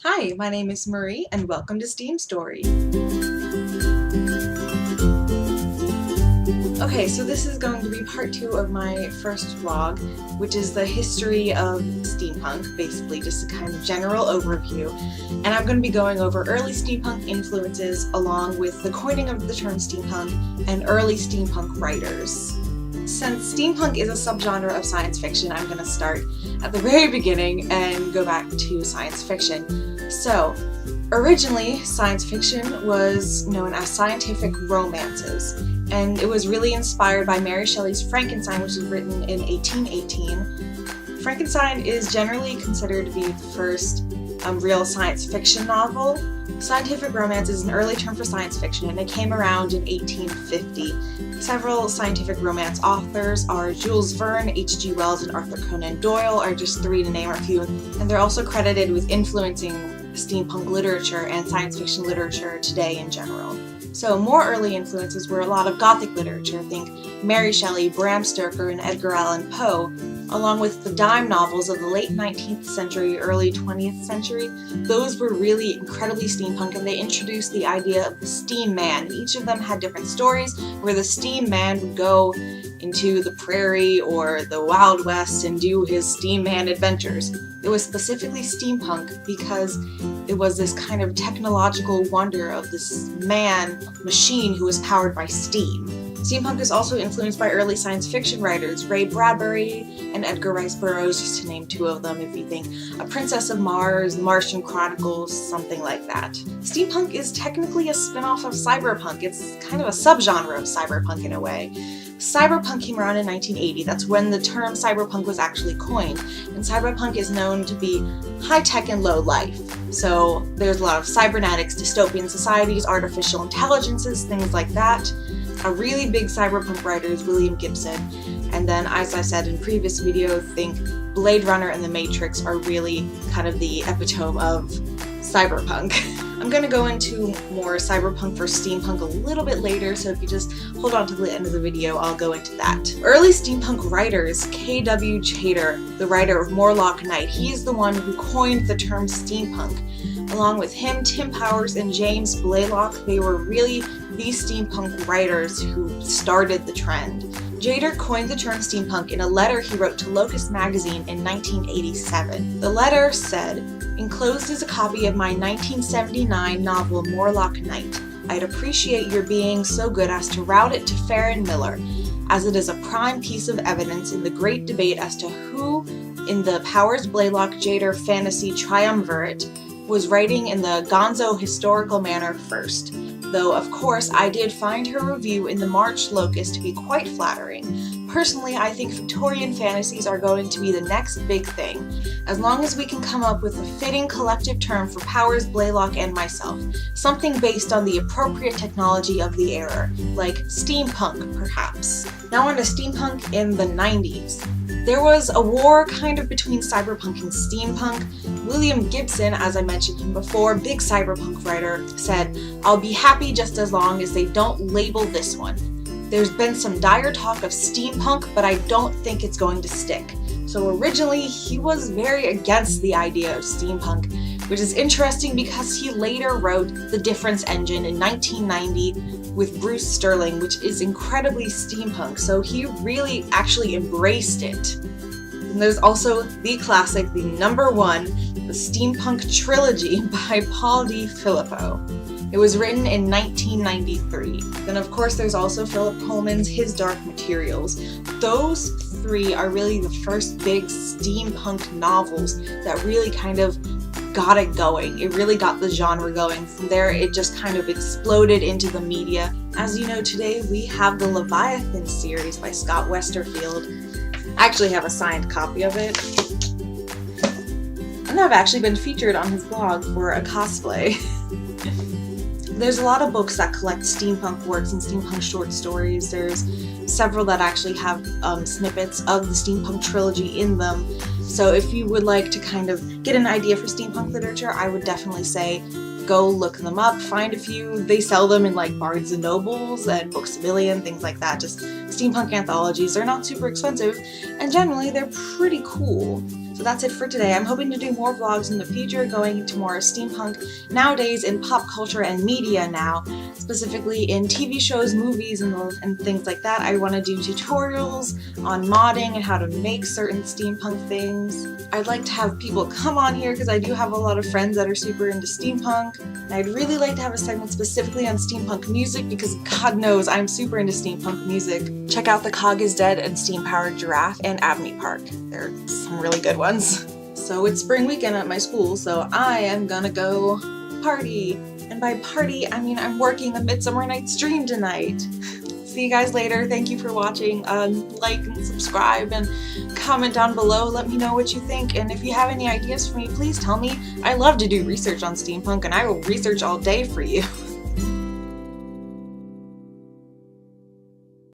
Hi, my name is Marie and welcome to SteamStory. Okay, so this is going to be part 2 of my first vlog, which is the history of steampunk, basically just a kind of general overview. And I'm going to be going over early steampunk influences along with the coining of the term steampunk and early steampunk writers. Since steampunk is a subgenre of science fiction, I'm going to start at the very beginning and go back to science fiction. So, originally, science fiction was known as scientific romances, and it was really inspired by Mary Shelley's Frankenstein, which was written in 1818. Frankenstein is generally considered to be the first real science fiction novel. Scientific romance is an early term for science fiction, and it came around in 1850. Several scientific romance authors are Jules Verne, H.G. Wells, and Arthur Conan Doyle are just three to name a few, and they're also credited with influencing steampunk literature and science fiction literature today in general. So more early influences were a lot of Gothic literature, think Mary Shelley, Bram Stoker, and Edgar Allan Poe, along with the dime novels of the late 19th century, early 20th century. Those were really incredibly steampunk, and they introduced the idea of the steam man. Each of them had different stories where the steam man would go into the prairie or the Wild West and do his steam man adventures. It was specifically steampunk because it was this kind of technological wonder of this machine who was powered by steam. Steampunk is also influenced by early science fiction writers, Ray Bradbury and Edgar Rice Burroughs, just to name two of them if you think A Princess of Mars, Martian Chronicles, something like that. Steampunk is technically a spin-off of cyberpunk. It's kind of a subgenre of cyberpunk in a way. Cyberpunk came around in 1980. That's when the term cyberpunk was actually coined, and cyberpunk is known to be high-tech and low-life. So there's a lot of cybernetics, dystopian societies, artificial intelligences, things like that. A really big cyberpunk writer is William Gibson, and then, as I said in previous video, think Blade Runner and The Matrix are really kind of the epitome of cyberpunk. I'm going to go into more cyberpunk versus steampunk a little bit later, so if you just hold on to the end of the video, I'll go into that. Early steampunk writers, K.W. Chater, the writer of Morlock Night, he is the one who coined the term steampunk. Along with him, Tim Powers and James Blaylock, they were really the steampunk writers who started the trend. Chater coined the term steampunk in a letter he wrote to Locust magazine in 1987. The letter said, "Enclosed is a copy of my 1979 novel Morlock Night. I'd appreciate your being so good as to route it to Farren Miller, as it is a prime piece of evidence in the great debate as to who, in the Powers Blaylock Chater fantasy triumvirate, was writing in the gonzo historical manner first. Though, of course, I did find her review in the March Locust to be quite flattering. Personally, I think Victorian fantasies are going to be the next big thing, as long as we can come up with a fitting collective term for Powers, Blaylock, and myself, something based on the appropriate technology of the era, like steampunk, perhaps." Now on to steampunk in the 90s. There was a war kind of between cyberpunk and steampunk. William Gibson, as I mentioned him before, big cyberpunk writer, said, "I'll be happy just as long as they don't label this one. There's been some dire talk of steampunk, but I don't think it's going to stick." So originally, he was very against the idea of steampunk, which is interesting because he later wrote The Difference Engine in 1990 with Bruce Sterling, which is incredibly steampunk, so he really actually embraced it. And there's also the classic, the number one, the Steampunk Trilogy by Paul D. Filippo. It was written in 1993. Then of course there's also Philip Pullman's His Dark Materials. Those three are really the first big steampunk novels that really kind of got it going. It really got the genre going. From there it just kind of exploded into the media. As you know, today we have the Leviathan series by Scott Westerfield. I actually have a signed copy of it. And I've actually been featured on his blog for a cosplay. There's a lot of books that collect steampunk works and steampunk short stories. There's several that actually have snippets of the steampunk trilogy in them. So if you would like to kind of get an idea for steampunk literature, I would definitely say go look them up, find a few. They sell them in like Barnes and Nobles and Books A Million, things like that. Just steampunk anthologies. They're not super expensive, and generally they're pretty cool. So that's it for today. I'm hoping to do more vlogs in the future, going into more steampunk nowadays in pop culture and media now, specifically in TV shows, movies, and things like that. I want to do tutorials on modding and how to make certain steampunk things. I'd like to have people come on here because I do have a lot of friends that are super into steampunk. And I'd really like to have a segment specifically on steampunk music because God knows I'm super into steampunk music. Check out The Cog is Dead and Steam Powered Giraffe and Abney Park. They're some really good ones. So it's spring weekend at my school, so I am gonna go party. And by party, I mean I'm working a Midsummer Night's Dream tonight. See you guys later. Thank you for watching. Like and subscribe and comment down below. Let me know what you think. And if you have any ideas for me, please tell me. I love to do research on steampunk and I will research all day for you.